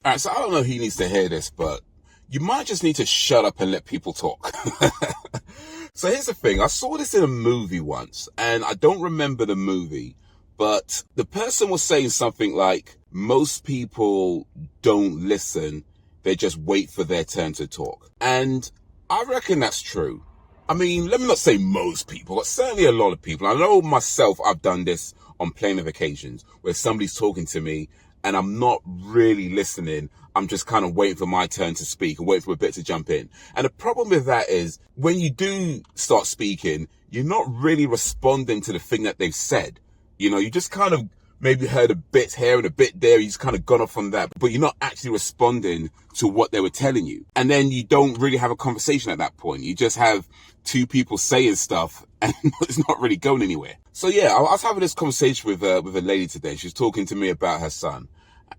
All right, so I don't know who needs to hear this, but you might just need to shut up and let people talk. So here's the thing. I saw this in a movie once, and I don't remember the movie, but the person was saying something like, most people don't listen. They just wait for their turn to talk. And I reckon that's true. I mean, let me not say most people, but certainly a lot of people. I know myself, I've done this on plenty of occasions where somebody's talking to me and I'm not really listening. I'm just kind of waiting for my turn to speak and waiting for a bit to jump in. And the problem with that is when you do start speaking, you're not really responding to the thing that they've said. You know, you just kind of maybe heard a bit here and a bit there. You just kind of gone off on that, but you're not actually responding to what they were telling you. And then you don't really have a conversation at that point. You just have two people saying stuff and it's not really going anywhere. So yeah, I was having this conversation with a lady today. She was talking to me about her son.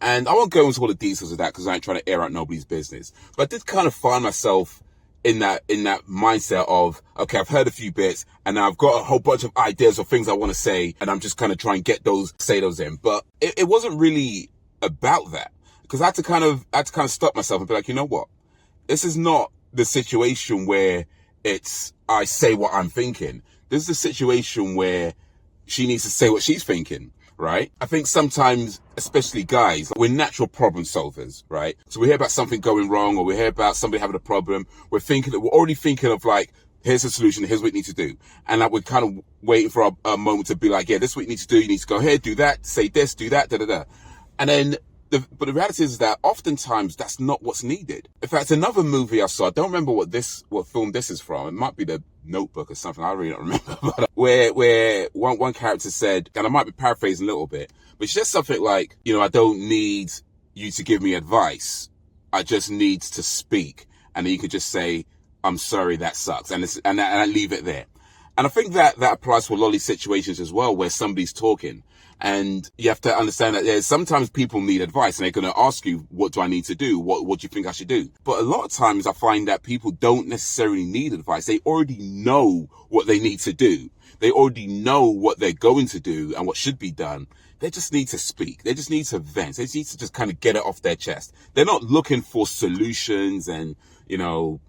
And I won't go into all the details of that because I ain't trying to air out nobody's business. But I did kind of find myself in that mindset of, okay, I've heard a few bits and now I've got a whole bunch of ideas or things I want to say and I'm just kind of trying to say those in. But it wasn't really about that, because I had to kind of stop myself and be like, you know what? This is not the situation where it's, I say what I'm thinking. This is a situation where she needs to say what she's thinking. Right? I think sometimes, especially guys, we're natural problem solvers, right? So we hear about something going wrong or we hear about somebody having a problem. We're already thinking of like, here's the solution, here's what you need to do. And like, we're kind of waiting for a moment to be like, yeah, this is what you need to do. You need to go ahead, do that, say this, do that, da, da, da. And then, but the reality is that oftentimes that's not what's needed. In fact, another movie I saw, I don't remember what film this is from. It might be The Notebook or something. I really don't remember. But where one character said, and I might be paraphrasing a little bit, but she said something like, you know, I don't need you to give me advice. I just need to speak. And then you could just say, I'm sorry, that sucks. And I leave it there. And I think that applies to a lot of these situations as well, where somebody's talking. And you have to understand that sometimes people need advice and they're going to ask you, what do I need to do? What do you think I should do? But a lot of times I find that people don't necessarily need advice. They already know what they need to do. They already know what they're going to do and what should be done. They just need to speak. They just need to vent. They need to just kind of get it off their chest. They're not looking for solutions and, you know,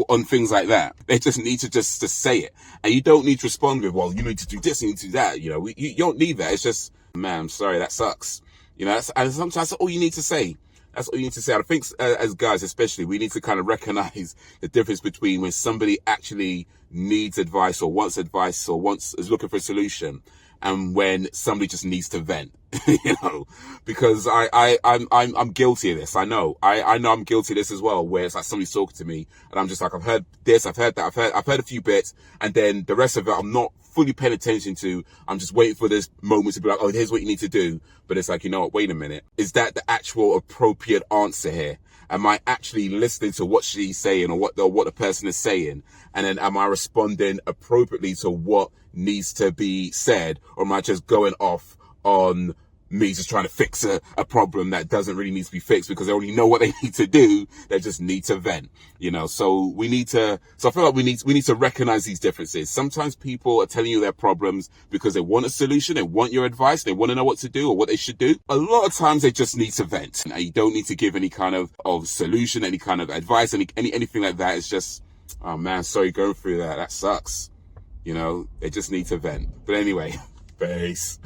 on things like that. They just need to just to say it. And you don't need to respond with, well, you need to do this, you need to do that. You know, you don't need that. It's just, man, I'm sorry, that sucks. You know, and sometimes that's all you need to say. That's all you need to say. I think as guys, especially, we need to kind of recognize the difference between when somebody actually needs advice or wants advice or is looking for a solution, and when somebody just needs to vent, you know, because I'm guilty of this. I know I'm guilty of this as well, where it's like somebody's talking to me and I'm just like, I've heard this, I've heard that, I've heard a few bits, and then the rest of it I'm not fully paying attention to. I'm just waiting for this moment to be like, oh, here's what you need to do. But it's like, you know what, wait a minute. Is that the actual appropriate answer here? Am I actually listening to what she's saying or what the person is saying? And then am I responding appropriately to what needs to be said? Or am I just going off on me just trying to fix a problem that doesn't really need to be fixed because they already know what they need to do? They just need to vent, you know. So I feel like we need to recognize these differences. Sometimes people are telling you their problems because they want a solution, they want your advice, they want to know what to do or what they should do. A lot of times they just need to vent. And you don't need to give any kind of solution, any kind of advice, anything like that. It's just, oh man, sorry, going through that sucks. You know, they just need to vent. But anyway, peace.